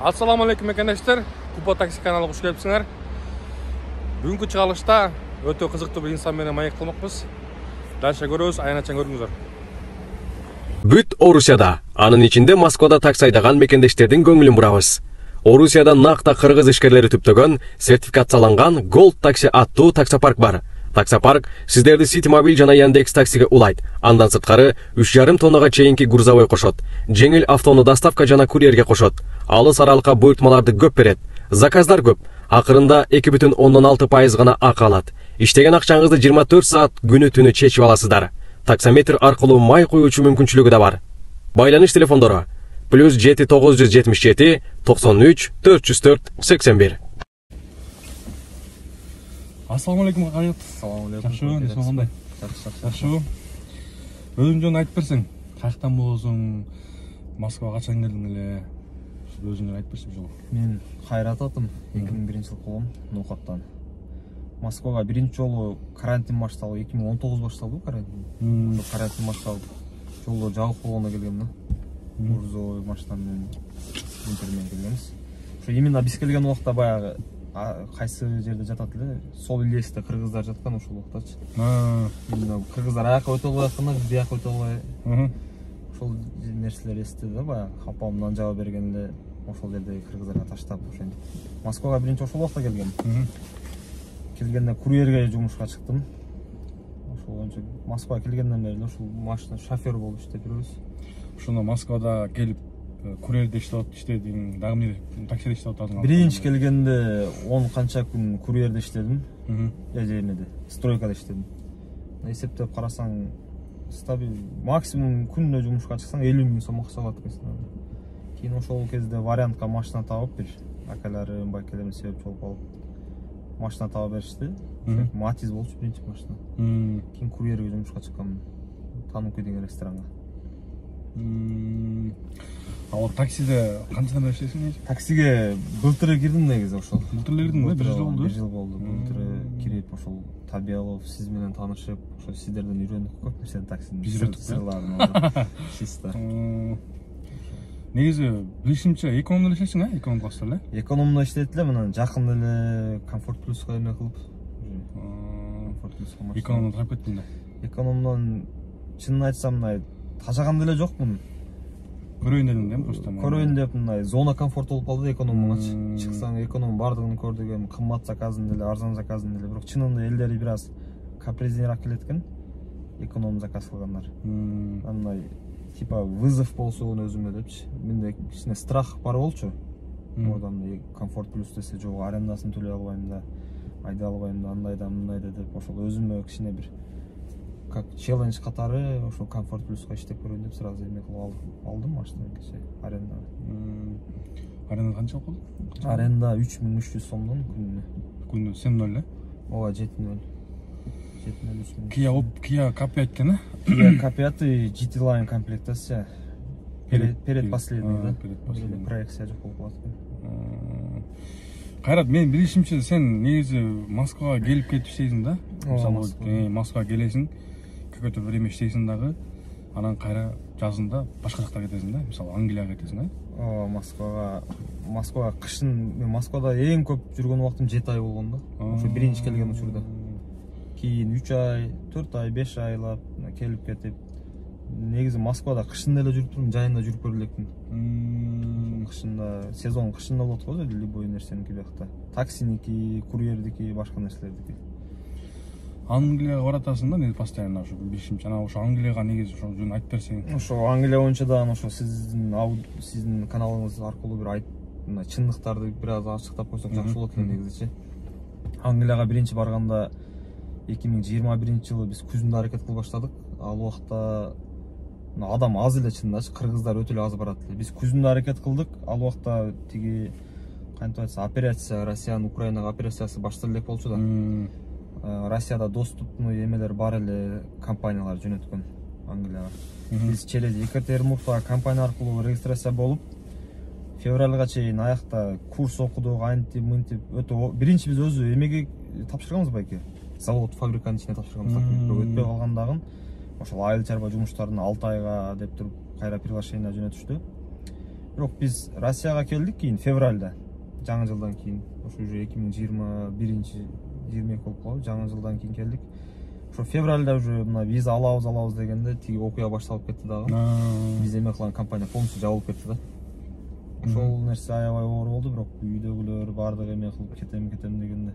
Assalamu alaikum arkadaşlar. Kupa Taksi kanalına hoş geldiniz. Бүгүнкү чыгарылышта өтө кызыктуу бир инсан менен маек кылмакпыз. Дальше көрөбүз, айначан көрүңүздөр. Бүт Орусияда, анын ичинде Москвада такси айдаган мекендештердин көңүлүн бурабыз. Орусияда накта кыргыз ишкерлери түптөгөн, сертификацияланган Gold Taxi аттуу таксопарк бар. Таксопарк сиздерди Citymobil жана Яндекс таксиге улайт. Андан сырткары 3,5 тоннага чейинки грузовой кошот. Жеңил автону доставка жана курьерге кошот. Алыс аралыкка буйртмаларды көп берет. Заказдар көп. Акырында 2,6% гана акы алат. Иштеген акчаңызды 24 саат күнү түнү чечип аласыздар. Таксометр аркылуу май куюучу мүмкүнчүлүгү да бар. Байланыш телефондору +7 977 93 404 81. Assalamu alaikum Кайыт. Assalamu alaikum. Жакшы, кандай? Жакшы. Өзүң жөн айтып берсең, каяктан болосуң? Москвага качан келдиң эле? Өзүң жөн айтып берсең жолу. Мен Кайрат атым, 2001-жыл колум, Нукаттан. Москвага биринчи жолу карантин башталып, 2019 башталды карантин. Карантин башталып, жолу жабык болгондо келгем да. Грузовой машина менен интермен келгенбиз. Ошо именно биз келген убакта баягы кайсы жерде жатат эле, сол илесте кыргыздар жаткан ошол убактачы. Именно кыргыздар аяка өтө албай атканда, биз бияка өтө албай. Ошол нерселер эсте да, баягы апамдан жаба берген эле ошол жерде кыргыздарга таштап ошентип. Москвага биринчи ошол убакта келгем. Келгенде курьерге жумушка чыктым. Ошол боюнча Москвага келгенден бери ошол машина шофер болуп иштеп жүрөбүз. Ошондо Москвада келип курьерде иштедиң, дагы бир таксиде иштеп атасың. Биринчи келгенде 10 канча күн курьерде иштедим. Эмеде, стройкада иштедим. Эсептеп карасаң, стабил максимум күнүнө жумушка чыксаң 50 000 сом акча алат экенсиң. Кийин ошол кезде вариантка машина табып бир акаларым, байкелерим себеп болуп алып машина таба беришти. Матиз болчу биринчи машина. Кийин курьерге жумушка чыккам. Тануки деген ресторанга. Ал таксиде канчадан бери иштейсиң? Таксиге былтыр кирдим негизи ошол. Былтыр кирдиңби? 1 жыл болду. 1 жыл болду. Былтыр кирип ошол Табиялов сиз менен таанышып, ошо сиздерден үйрөндүк көп нерсени таксинин сырларын. Чисто. Негизи билишимче экономдо иштейсиң, эконом класста эле? Экономдо иштейт эле, мына жакын эле Комфорт Плюска эме кылып. Комфорт Плюска машина. Экономдон тарап кеттиң да. Экономдон чынын айтсам, мындай тажаган деле жокмун. Көрөйүн дедиң да, просто. Көрөйүн деп мындай зона комфорт болуп калды экономгачы. Чыксаң эконом бардыгын көрдүк, эми кымбат заказын деле, арзан заказын деле, бирок чынында элдери бир аз капризнирак келет экен. Эконом заказ кылгандар. Мындай типа вызов болсун өзүмө депчи. Менде кичине страх бар болчу. Мындай комфорт плюс десе жок, арендасын төлөй албайм да, айдай албайм да, андай да, мындай да деп ошол өзүмө кичине бир как челлендж катары ошо комфорт плюска иштеп көрөйүн деп сразу эме кылып алдым машинаны кеше аренда. Аренда канча болду? Аренда 3300 сомдон күнүнө. Күнүнө 7.0 эле? Ооба, 7.0. 7.0 Kia K5 экен, а? Kia K5 GT Line комплектация. Перед последний, да? Проекция жок болуп калат. Кайрат, мен билишимче сен негизи Москвага келип кетип иштейсиң да? Мисалы, Москвага келесиң, көкөтө время иштейсиң дагы, анан кайра жазында башка жактарга кетесиң да? Мисалы, Англияга кетесиң, а? Ооба, Москвага кышын, мен Москвада эң көп жүргөн убактым 7 ай болгон да. Ошо биринчи келген учурда. Кийин 3 ай, 4 ай, 5 айлап келип кетип. Негизи Москвада кышында эле жүрүп турдум, жайында жүрүп көрө элекмин. Кышында, сезон кышында болот го, любой нерсеники биякта. Таксиники, курьердики, башка нерселердики. Англияга баратасың да, негизи постоянно ошо билишимче. Анан ошо Англияга негизи ошо жөн айтып берсең. Ошо Англия боюнча да ошо сиздин каналыңыз аркылуу бир айтып, чындыктарды бир аз ачыктап койсок жакшы болот экен негизичи. Англияга биринчи барганда 2021-жылы биз күзүндө аракет кылып баштадык. Ал убакта адам аз эле, чындачы кыргыздар өтө эле аз барат эле. Биз күзүндө аракет кылдык. Ал убакта тиги кантип айтса, операция, Россиянын Украинага операциясы башталып элек болчу да. Россияда доступный эмелер бар эле, компаниялар жөнөткөн Англияга. Биз через Екатеринбургда компания аркылуу регистрация болуп, февралга чейин аякта курс окудук, антип, мынтип өтө. Биринчи биз өзү эмеге тапшырганбыз байке. Завод, фабриканын ичине тапшырганбыз. Өтпөй калгандагын ошол айыл чарба жумуштарын 6 айга деп туруп кайра приглашение жөнөтүштү. Бирок биз Россияга келдик кийин февралда, жаңы жылдан кийин. Ошо уже 2021-22 болуп калды, жаңы жылдан кийин келдик. Ошо февралда уже мына виза алабыз дегенде тиги окуя башталып кетти дагы. Биз эме кылган компания полностью жабылып кетти да. Ошол нерсе аябай оор болду, бирок үйдөгүлөр баардыгы эме кылып кетем дегенде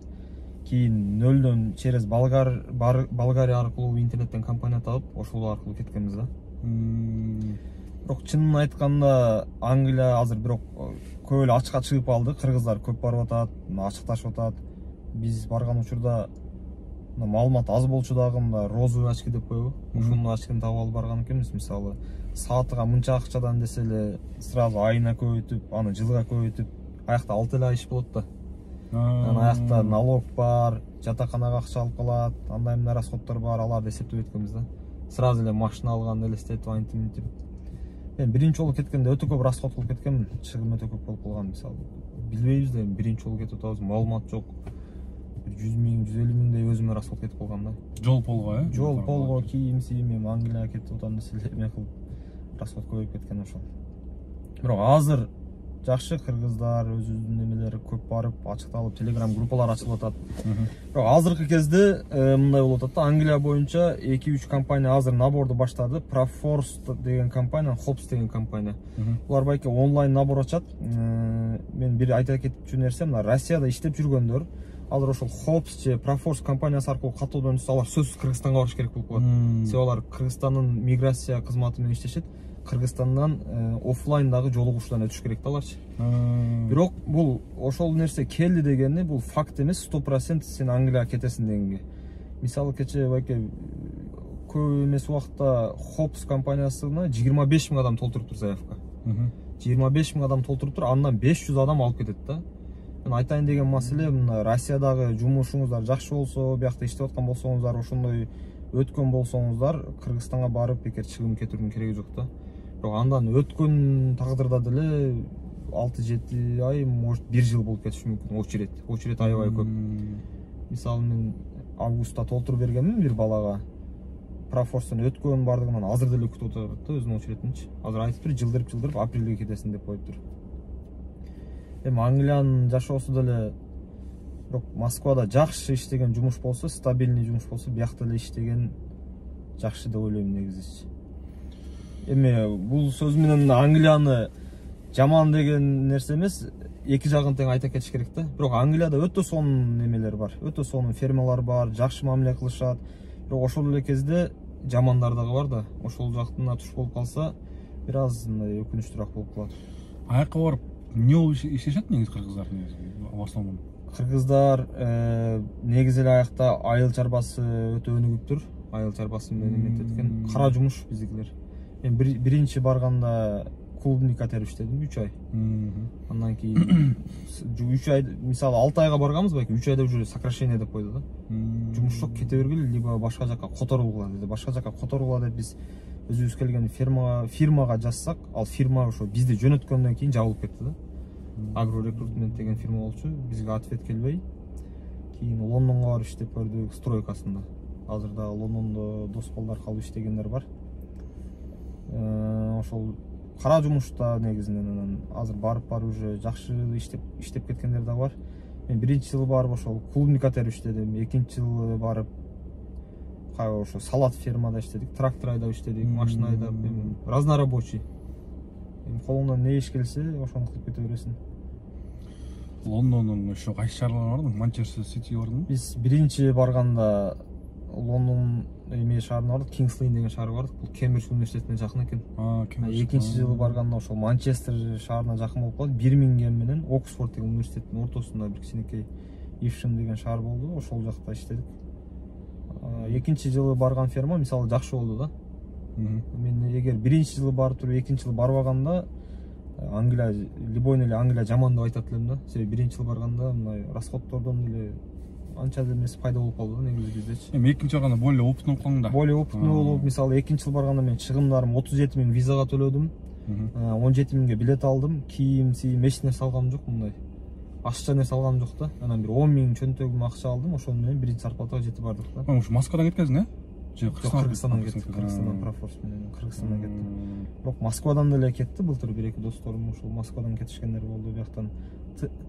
кийин нөлдөн через Болгария аркылуу интернеттен компания таап, ошол аркылуу кеткенбиз да. Бирок чынын айтканда Англия азыр бирок көп эле ачыкка чыгып калды. Кыргыздар көп барып атат, ачыкташып атат. Биз барган учурда маалымат аз болчу дагы, мына розовый очки деп коебу. Ошону очкини таап алып барган экенбиз. Мисалы, саатыга мынча акчадан десе эле сразу айына көбөйтүп, аны жылга көбөйтүп, аякта 6 эле ай иш болот да. Анан аякта налог бар, жатаканага акча алып калат, андай мындай расходдор бар, аларды эсептеп өткөнбүз да. Сразу эле машина алган элестетип, антип. Мен биринчи жолу кеткенде өтө көп расход кылып кеткенмин. Чыгым өтө көп болуп калган, мисалы. Билбейбиз да, биринчи жолу кетип атабыз, маалымат жок. 100 миң, 150 миңдей өзүмө расход кетип калган да. Жол полго, Жол полго, кийим, эми Англияга кетип атам десе эле эме кылып расход көбөйүп кеткен ошол. Бирок азыр жакшы, кыргыздар өзүнүн немелери көп барып, ачыкталып, телеграм группалар ачылып атат. Бирок азыркы кезде мындай болуп атат да, Англия боюнча 2-3 компания азыр наборду баштады. Proforce деген компания, Hops деген компания. Булар байке онлайн набор ачат. Мен бир айта кетчү нерсе, мына Россияда иштеп жүргөндөр азыр ошол Hops же Proforce компаниясы аркылуу каттоодон түшсө, алар сөзсүз Кыргызстанга барыш керек болуп калат. Себеби алар Кыргызстандын миграция кызматы менен иштешет. Кыргызстандан оффлайндагы жолугушуудан өтүш керек да аларчы. Бирок бул ошол нерсе келди дегени бул факт эмес, 100% сен Англияга кетесиң дегенге. Мисалы кече байке көп эмес убакта Hops компаниясына 25 миң адам толтуруптур заявка. 25 миң адам толтуруптур, андан 500 адам алып кетет да. Мен айтайын деген маселе, мына Россиядагы жумушуңуздар жакшы болсо, биякта иштеп аткан болсоңуздар, ошондой өткөн болсоңуздар, Кыргызстанга барып бекер чыгым кетирүүнүн кереги жок да. Бирок андан өткөн тагдырда деле 6-7 ай, может 1 жыл болуп кетиши мүмкүн очередь аябай көп. Мисалы мен августта толтуруп бергенмин бир балага. Профорстон өткөн бардыгынан азыр деле күтүп отурат да өзүнүн очерединчи. Азыр айтыптыр, жылдырып апрелге кетесиң деп коюптур. Эми Англиянын жашоосу деле бирок Москвада жакшы иштеген жумуш болсо, стабильный жумуш болсо, биякта эле иштеген жакшы деп ойлойм негизичи. Эми бул сөз менен Англияны жаман деген нерсе эмес, эки жагын тең айта кетиш керек да. Бирок Англияда өтө сонун немелер бар, өтө сонун фермалар бар, жакшы мамиле кылышат. Бирок ошол эле кезде жамандар дагы бар да. Ошол жактына туш болуп калса, бир аз мындай өкүнүчтүүрөөк болуп калат. Аякка барып эмне болуп иштешет негизи кыргыздар в основном? Кыргыздар негизи эле аякта айыл чарбасы өтө өнүгүптүр. Айыл чарбасы менен эмететкен кара жумуш биздикилер. Мен биринчи барганда клубный катер иштедим 3 ай. Андан кийин 3 ай, мисалы 6 айга барганбыз байке, 3 айда уже сокращение деп койду да. Жумуш жок, кете бергиле, либо башка жакка которулгула деди. Башка жакка которулгула деп биз өзүбүз келген фирмага жазсак, ал фирма ошо бизди жөнөткөндөн кийин жабылып кетти да. Agro Recruitment деген фирма болчу, бизге ответ келбей. Кийин Лондонго барып иштеп көрдүк, стройкасында. Азыр да Лондондо дос балдар калып иштегендер бар. Ошол кара жумушта негизинен азыр барып уже жакшы иштеп кеткендер да бар. Мен биринчи жылы барып ошол клубный катер иштедим, экинчи жылы барып ошо салат фермада иштедик, трактор айдап иштедик, машина айдап, разнорабочий. Колуңдан не иш келсе, ошону кылып кете бересиң. Лондондун ошо кайсы шаарлары бардың? Манчестер Сити бардың? Биз биринчи барганда Лондон эме шаарына бардык, Кингслейн деген шаарга бардык. Бул Кембридж университетине жакын экен. Экинчи жылы барганда ошол Манчестер шаарына жакын болуп калды. Бирмингем менен Оксфорд деген университеттин ортосунда бир кичинекей Ившем деген шаар болду. Ошол жакта иштедик. Экинчи жылы барган ферма мисалы жакшы болду да. Мен эгер биринчи жылы барып туруп экинчи жылы барбаганда Англия, любой эле Англия жаман деп айтат элем да. Себеби биринчи жылы барганда мындай расходтордон эле анча да эмес пайда болуп калды да негизи биздечи. Эми экинчи барганда более опытный болуп калдың да. Более опытный болуп, мисалы экинчи жылы барганда мен чыгымдарым 37 миң визага төлөдүм. 17 миңге билет алдым, кийим, эч нерсе алгам жок мындай. Акча нерсе алгам жок да. Анан бир 10 миң чөнтөгүм акча алдым, ошону менен биринчи зарплатага жетип бардык да. Ошо Москвадан кеткенсиң, Кыргызстандан кеттик. Кыргызстандан профорс менен Кыргызстандан кеттим. Бирок Москвадан деле кетти. Былтыр бир-эки досторум ушул Москвадан кетишкендер болду. Бияктан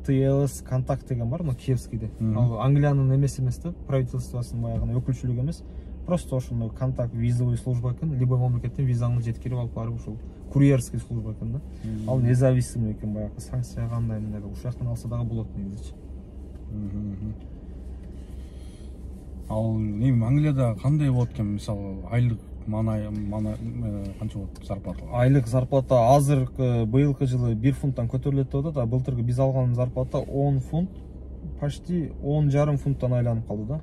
ТЛС контакт деген бар, Киевскийде. Ал Англиянын эмеси эмес да, правительствосунун баягы өкүлчүлүгү эмес. Просто ошондой контакт визовый служба экен. Любой мамлекеттен визаңды жеткирип алып барып ушул курьерский служба экен да. Ал независимый экен, баягы санкция кандай мындай ушул жактан алса дагы болот негизичи. Ал эми Англияда кандай болот экен, мисалы айлык мана канча болот зарплата? Айлык зарплата азыркы быйылкы жылы 1 фунттан көтөрүлөт деп атат, а былтыркы биз алган зарплата 10 фунт, почти 10,5 фунттан айланып калды да.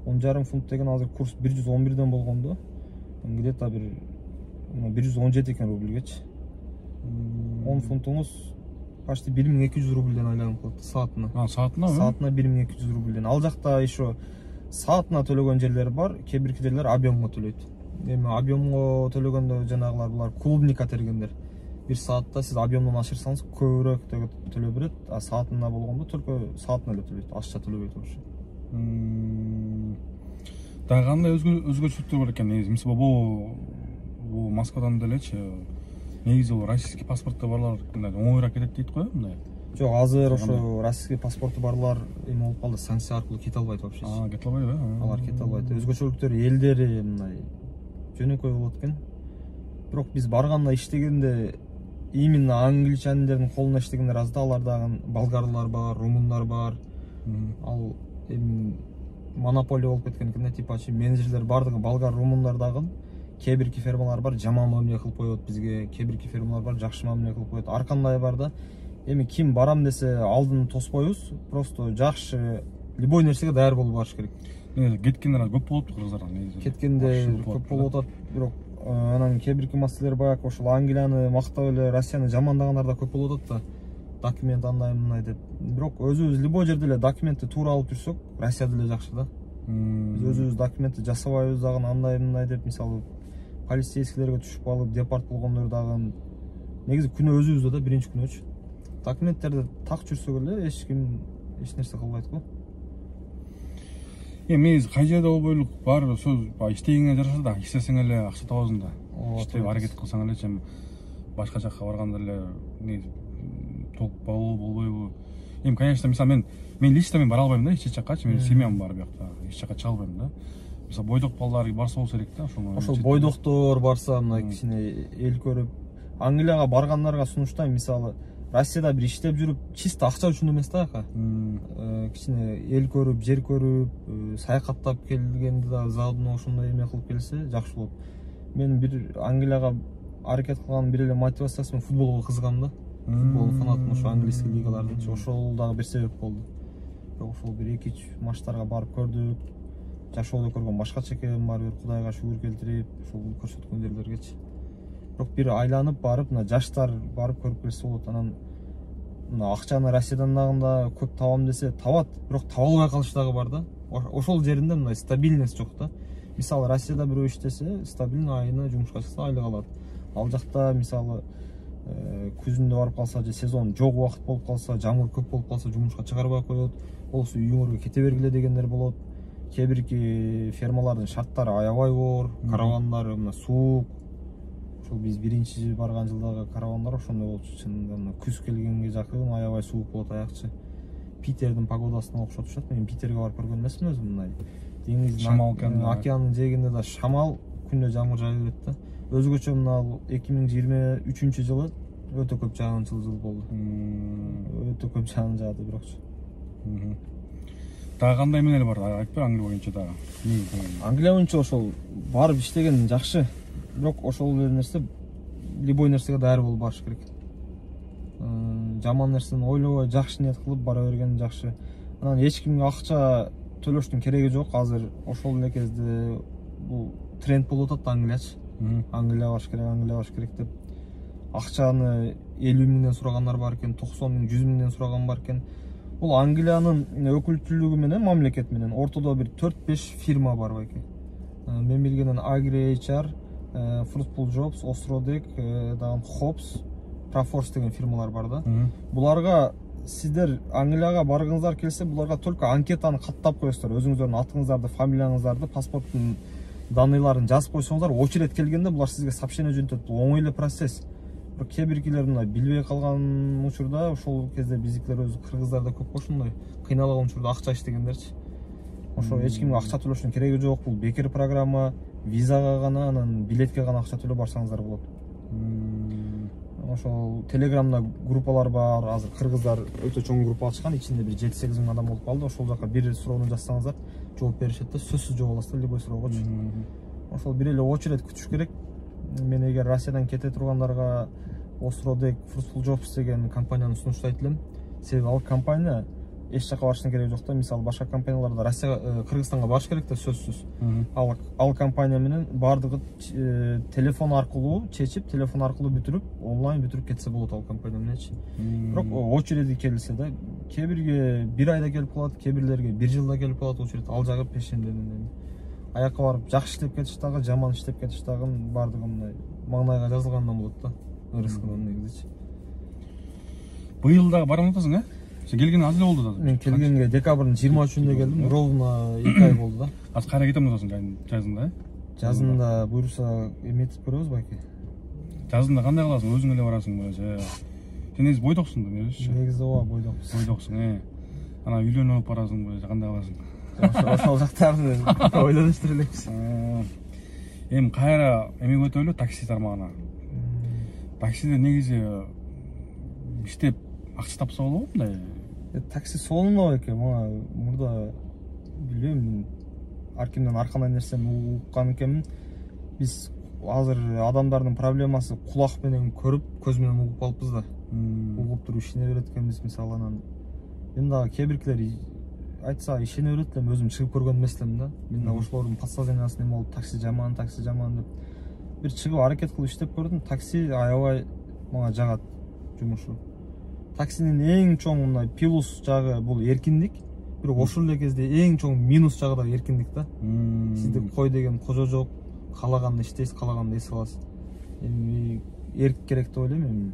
10,5 фунт деген азыр курс 111ден болгондо, где-то бир 117 экен рубльгечи. 10 фунтуңуз почти 1200 рубльден айланып калат саатына. Саатына? Саатына 1200 рубльден. Ал жакта еще саатына төлөгөн жерлер бар, кээ-бир жерлер объемго төлөйт. Эми объемго төлөгөндө жанагылар булар клубника тергендер. Bir saatte siz объемдон ашырсаңыз көбүрөөк төлөп берет, а саатына болгондо только саатына эле төлөйт, ашча төлөбөйт ошо. Дагы кандай өзгөчөлүктөр бар экен негизи? Мисалы бул Москвадан делечи, негизи бул российский паспортто барлар оңоюраак кетет дейт го, мындай. Жок, азыр ошо российский паспорту барлар эме болуп калды, санкция аркылуу кете албайт вообще. Кете албайбы? Алар кете албайт. Өзгөчөлүктөр элдери мындай жөнөкөй болот экен. Бирок биз барганда иштегенде именно англичандардын колуна иштегендер аз да, алардагы болгарлар бар, румундар бар. Ал эми монополия болуп кеткен экен, типа менеджерлер бардыгы болгар, румундар дагы. Кээ-бирки фермалар бар, жаман мамиле кылып коет бизге, кээ-бирки фермалар бар, жакшы мамиле кылып коет. Ар кандай бар да. Эми ким барам десе алдын тоспойбуз, просто жакшы любой нерсеге даяр болуп барыш керек. Кеткендер көп болупту кыргыздардан негизи. Кеткенде көп болуп атат, бирок анан кээ-бирки маселелер баягы ошол Англияны мактап эле Россияны жамандагандар да көп болуп атат да. Документ андай мындай деп. Бирок өзүбүз любой жерде эле документти туура алып жүрсөк, Россияда эле жакшы да. Биз өзүбүз документти жасабайбыз дагы, андай мындай деп, мисалы полицейскилерге түшүп алып депорт болгондор дагы негизи күнөө өзүбүздө да, биринчи күнөөчү. Документтерди так жүрсөк эле эч ким эч нерсе кылбайт го. Негизи кай жерде болбойлук бар сөз, иштегенге жараша да, иштесең эле акча табасың да. Иштеп аракет кылсаң эле, чем башка жакка барганда эле негизи толук болбойбу. Эми конечно, мисалы мен лично бара албайм да, эч жаккачы, менин семьям бар биякта, эч жакка чыга албайм да. Мисалы бойдок балдар барса болсо керек да, ошол бойдоктор барса, мына кичине эл көрүп, Англияга баргандарга сунуштайм, мисалы Россияда бир иштеп жүрүп, чисто акча үчүн эмес да, кичине эл көрүп, жер көрүп, саякаттап келгенде да заодно ошондой эме кылып келсе жакшы болот. Мен бир Англияга аракет кылган бир эле мотивациясы, мен футболго кызыгам да. Футбол фанатмын, ошо английский лигалардын. Ошол дагы бир себеп болду. Бирок ошол бир 2-3 матчтарга барып көрдүк. Жашоодо көргөн башкача экен, бир Кудайга шүгүр келтирип, ошол көрсөткөн жерлергечи. Бирок бир айланып барып, мына жаштар барып көрүп келсе болот. Анан мына акчаны Россиядан дагы көп табам десе табат, бирок таба албай калыш дагы бар да. Ошол жеринде мындай стабильность жок да. Мисалы Россияда бирөө иштесе, стабильный айына жумушка чыкса айлык алат. Ал жакта мисалы күзүндө барып калса, же сезон жок убакыт болуп калса, жамгыр көп болуп калса, жумушка чыгарбай коет. Болсо үйүңөргө кете бергиле дегендер болот. Кээ-бирки фермалардын шарттары аябай оор, каравандары мына суук. Ошол биз биринчи барган жылдагы каравандар ошондой болчу. Чынында күз келгенге жакын аябай суук болот аякчы. Питердин погодасына окшотушат. Мен Питерге барып көргөн эмесмин өзүм, мындай деңиздин, океандын жээгинде да шамал, күндө жамгыр жаа берет да. Өзгөчө мына 2023 жылы өтө көп жаагынчыл жыл болду. Өтө көп жаан жаады бирокчу. Дагы кандай эмелер бар? Айтпай Англия боюнча дагы. Англия боюнча ошол барып иштеген жакшы. Бирок ошол нерсе любой нерсеге даяр болуп барыш керек. Жаман нерсени ойлобой, жакшы ниет кылып бара берген жакшы. Анан эч кимге акча төлөштүн кереги жок. Азыр ошол эле кезде бул тренд болуп атат Англиячы. Англия баш керек деп. Акчаны 50 миңден сурагандар бар экен, 90 миң, 100 миңден сураган бар экен. Бул Англиянын өкүлчүлүгү менен, мамлекет менен ортодо бир 4-5 фирма бар байке. Мен билгенен AgriHR, Fruitful Jobs, Osrodek, дагы Hops, Proforce деген фирмалар бар да. Буларга сиздер Англияга баргыңыздар келсе, буларга только анкетаны каттап коесуздар. Өзүңүздөрдүн атыңыздарды, фамилияңыздарды, паспорттун данныйларын жазып койсоңуздар, очередь келгенде булар сизге сообщение жөнөтөт. Бул оңой эле процесс. Бирок кээ биркилер мына билбей калган учурда ошол кезде биздикилер өзү кыргыздарда көп ошондой кыйналган учурда акча иштегендерчи. Ошо эч кимге акча төлөштүн кереги жок. Бул бекер программа, визага гана, анан билетке гана акча төлөп барсаңыздар болот. Ошол Телеграмда группалар бар. Азыр кыргыздар өтө чоң группа ачкан, ичинде бир 7-8 миң адам болуп калды. Ошол жака бир суроону жазсаңыздар, жооп беришет да, сөзсүз жооп аласыздар любой суроогочу. Ошол бир эле очередь күтүш керек. Мен эгер Россиядан кете тургандарга Osrodek Fruitful Jobs деген компанияны сунуштайт элем. Себеби ал компания эч жака барыштын кереги жок да. Мисалы башка компанияларда Россияга, Кыргызстанга барыш керек да, сөзсүз. Ал компания менен бардыгы телефон аркылуу чечип, телефон аркылуу бүтүрүп, онлайн бүтүрүп кетсе болот ал компания мененчи. Бирок очереди келсе да, кээ бирге 1 айда келип калат, кээ бирлерге 1 жылда келип калат очередь. Ал жагы пешенденен. Аякка барып жакшы иштеп кетиш дагы, жаман иштеп кетиш дагы бардыгы мындай маңнайга жазылгандан болот да. Ырыскынан негизичи. Быйыл дагы барып атасың, э? Сен келген аз эле болду да. Мен келгенге декабрдын 23-үндө келдим, ровно 2 ай болду да. Азыр кайра кетем атасың жазында, э? Жазында буюрса эметип көрөбүз байке. Жазында кандай кыласың? Өзүң эле барасың беле? Сен негизи бойдоксуң да, негизи. Негизи ооба бойдокпуз. Бойдоксуң, Анан үйлөнүп алып барасың беле? Кандай кыласың? Ошол жактарын ойлонуштур элекпиз. Эми кайра эмеге өтөлү такси тармагына. Таксиде негизи иштеп акча тапса болобу мындай? Такси сонун экен. Мага мурда билбейм, ар кимден ар кандай нерсени уккан экенмин. Биз азыр адамдардын проблемасы кулак менен көрүп, көз менен угуп калыппыз да. Угуп туруп ишене берет экенбиз, мисалы. Анан мен дагы кээ биркилер айтса ишене берет элем, өзүм чыгып көргөн эмес элем да. Мен дагы ошолордун подсознаниясына эме болуп, такси жаман деп бир чыгып аракет кылып иштеп көрдүм. Такси аябай мага жагат жумушу. Таксинин эң чоң мындай плюс жагы бул эркиндик, бирок ошол эле кезде эң чоң минус жагы да эркиндик да. Сизде кой деген кожо жок, каалаганды иштейсиз, каалаганды эс аласыз. Эми эрк керек деп ойлойм эми.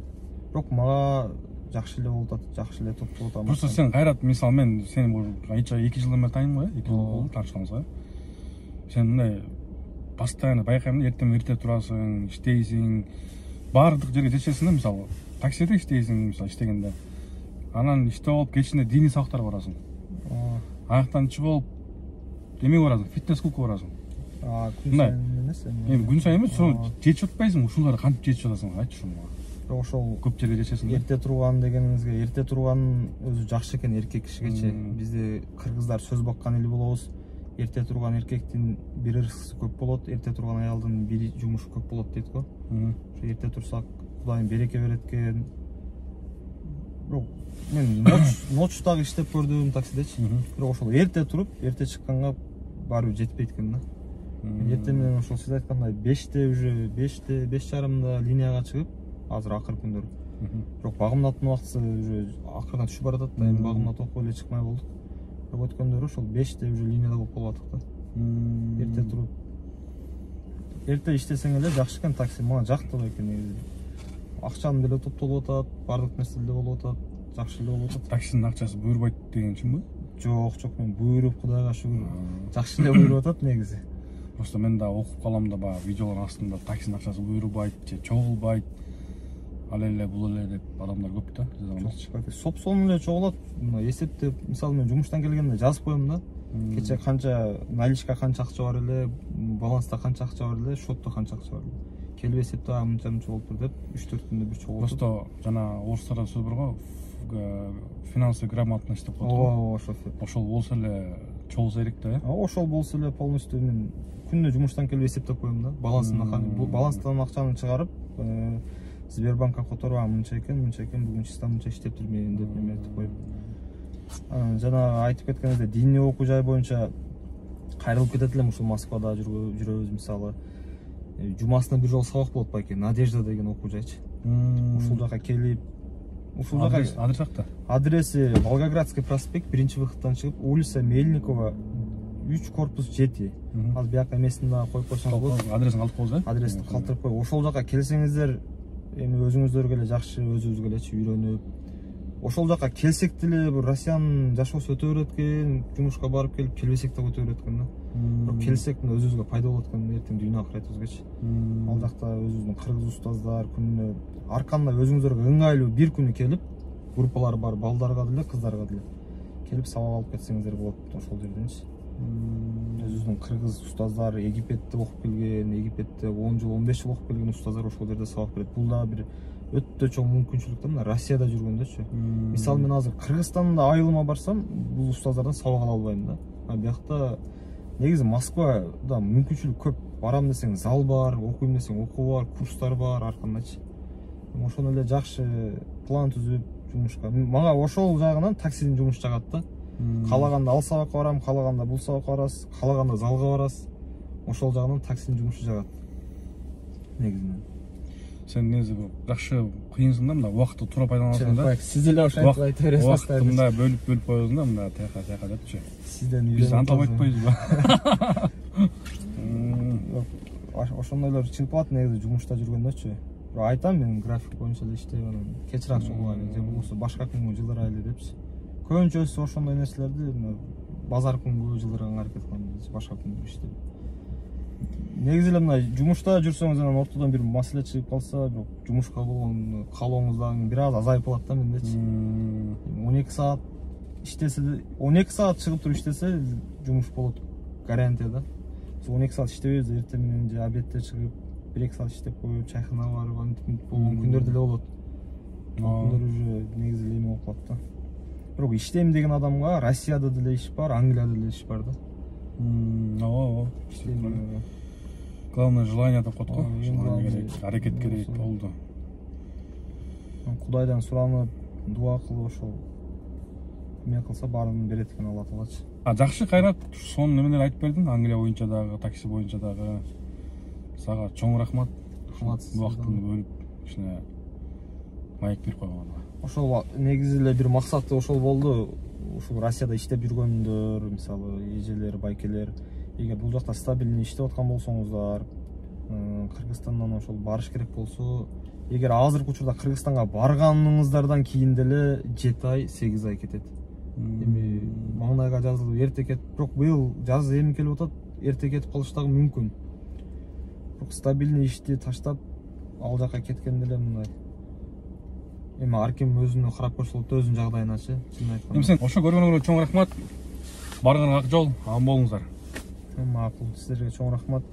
Бирок мага жакшы эле болуп атат, жакшы эле топтоп атам. Просто сен кайрат, мисалы мен сени бул 2 жылдан бери тааныйм го, 2 жыл болду таанышканыбызга. Сен мындай постоянно байкайм, эрте турасың, иштейсиң, баардык жерге жетесиң да, мисалы таксиде иштейсиң, мисалы иштегенде. Анан иштеп алып кечинде диний сабактарга барасың. Аяктан чыгып алып эмеге барасың, фитнес клубка барасың. Күн сайын эмес. Эми күн сайын эмес, сону жетишип атпайсың, ушуларды кантип жетишип атасың, айтчы ушуну. Ошол көп жерге жетесиң. Эрте турган дегениңизге, эрте турган өзү жакшы экен эркек кишигечи. Бизде кыргыздар сөз баккан эл болобуз. Эрте турган эркектин бир ырыскысы көп болот, эрте турган аялдын бир жумушу көп болот дейт го. Ошо эрте турсак Кудайым береке берет экен. Бирок мен ночтагы иштеп көрдүм таксидечи. Бирок ошол эрте туруп, эрте чыкканга барып жетпейт экен да. Эрте менен ошол сиз айткандай 5те уже 5:30 линияга чыгып, азыр акыр күндөр. Бирок багымдаттын убактысы уже акырдан түшүп баратат да, эми багымдат окуп эле чыкмай болдук. Бирок өткөндөрү ошол 5те уже линияда болуп калып атык да. Эрте туруп, эрте иштесең эле жакшы экен такси, мага жакты экен негизи. Акчам деле топтолуп атат, бардык нерсе деле болуп атат, жакшы эле болуп атат. Таксинин акчасы буйрбайт деген чынбы? Жок, мен буйруп, Кудайга шүгүр, жакшы эле буйруп атат негизи. Просто мен да окуп калам да баягы видеолордун астында таксинин акчасы буйрубайт же чогулбайт. Ал эле бул эле деп адамдар көп да. Сопсон эле чогулат. Эсептеп, мисалы мен жумуштан келгенде жазып коем да. Кече канча наличка, канча акча бар эле, баланста канча акча бар эле, шотто канча акча бар эле. Келип эсептеп, мынча болуптур деп 3-4 күндө бир чогултуп. Просто жана орустарда сөз бар го, финансовый грамотность деп коет го. Ошол болсо эле чогулса керек да. Ошол болсо эле полностью мен күндө жумуштан келип эсептеп коем да. Баланстан акчаны чыгарып, Сбербанкка которуп, мынча экен, бүгүн чиста мынча иштептир мен деп эметип коюп. Жана айтып кеткенибиздей, диний окуу жай боюнча кайрылып кетет элем, ушул Москвада жүрөбүз, мисалы. Жумасына бир жолу сабак болот байке, Надежда деген окуу жайчы. Ушул жака келип, ушул жака адрес какта? Адреси Волгоградский проспект, 1-выходтан чыгып, улица Мельникова, 3 корпус 7. Азыр бияка эмесин дагы коюп койсоңуз болот. Адресин калтырып коебуз, э? Адресин калтырып коюп, ошол жака келсеңиздер, эми өзүңүздөргө эле жакшы, өзүбүзгө элечи үйрөнүп, ошол жака келсек деле бир Россиянын жашоосу өтө берет экен, жумушка барып келип келбесек да өтө берет экен да. Бирок келсек мына өзүбүзгө пайда болот экен, эртең дүйнө акыретибизгечи. Ал жакта өзүбүздүн кыргыз устаздар күнүнө ар кандай өзүңүзгө ыңгайлуу бир күнү келип, группалар бар, балдарга деле, кыздарга деле келип сабак алып кетсеңиздер болот ошол жерденчи. Өзүбүздүн кыргыз устаздар Египетте окуп келген, Египетте 10 жыл 15 жыл окуп келген устаздар ошол жерде сабак берет. Бул да бир өтө чоң мүмкүнчүлүк да, мына Россияда жүргөндөчү. Мисалы мен азыр Кыргызстанда айылыма барсам, бул устаздардан сабак ала албайм да. Биякта негизи Москвада мүмкүнчүлүк көп. Барам десең зал бар, окуйм десең окуу бар, курстар бар, ар кандайчы. Ошону эле жакшы план түзүп жумушка. Мага ошол жагынан таксидин жумушу жагат да. Калаганда ал сабакка барам, калаганда бул сабакка барасыз, калаганда залга барасыз. Ошол жагынан таксидин жумушу жагат. Негизинен. Сен негизи жакшы кыйынсың да, мына убакытты туура пайдаланасың да. Сиз эле ошентип айта бересиз. Убакытты мындай бөлүп коесуң да, мындай тияка депчи. Сизден үйрөнүп. Биз антип айтпайбызбы? Ошондойлор чыгып калат негизи жумушта жүргөндөчү. Бирок айтам, мен график боюнча эле иштейм, кечирээк чогулайлы, же болбосо башка күнгө жылдырайлы депчи. Көбүнчөсү ошондой нерселерди базар күнгө жылдырганга аракет кылам, башка күнгө иштеп. Негизи эле мына жумушта жүрсөңүз анан ортодон бир маселе чыгып калса, бирок жумушка болгон каалооңуз дагы бир аз азайып калат да мендечи. 12 саат иштесе, 12 саат чыгып туруп иштесе жумуш болот гарантия да. 12 саат иштебейбиз, эртең менен же обедте чыгып 1-2 саат иштеп коюп, чайхана барып, антип болгон күндөр деле болот. Күндөр уже негизи эме болуп калат да. Бирок иштейм деген адамга Россияда деле иш бар, Англияда деле иш бар да. Ооба, иштейм. Главное желание деп коет го. Желание керек, аракет керек болду. Кудайдан суранып, дуа кылып ошол эме кылса баарын берет экен Алла Таалачы. Жакшы кайрат, сонун немелер айтып бердиң, Англия боюнча дагы, такси боюнча дагы. Сага чоң рахмат. Убактыңды бөлүп, кичине маек берип койгонуңа. Ошол негизи эле бир максаты ошол болду. Ушул Россияда иштеп жүргөндөр, мисалы эжелер, байкелер, эгер бул жакта стабильный иштеп аткан болсоңуздар, Кыргызстандан ошол барыш керек болсо, эгер азыркы учурда Кыргызстанга барганыңыздардан кийин деле 7 ай, 8 ай кетет. Эми маңдайга жазылып эрте кетип, бирок быйыл жаз эми келип атат, эрте кетип калыш дагы мүмкүн. Бирок стабильный ишти таштап ал жака кеткен деле мындай. Эми ар ким өзүнө карап койсо болот, өзүнүн жагдайыначы, чынын айтканда. Эми сен ошо көргөнүңөргө чоң рахмат. Барган ак жол, аман болуңуздар. Макул, сиздерге чоң рахмат.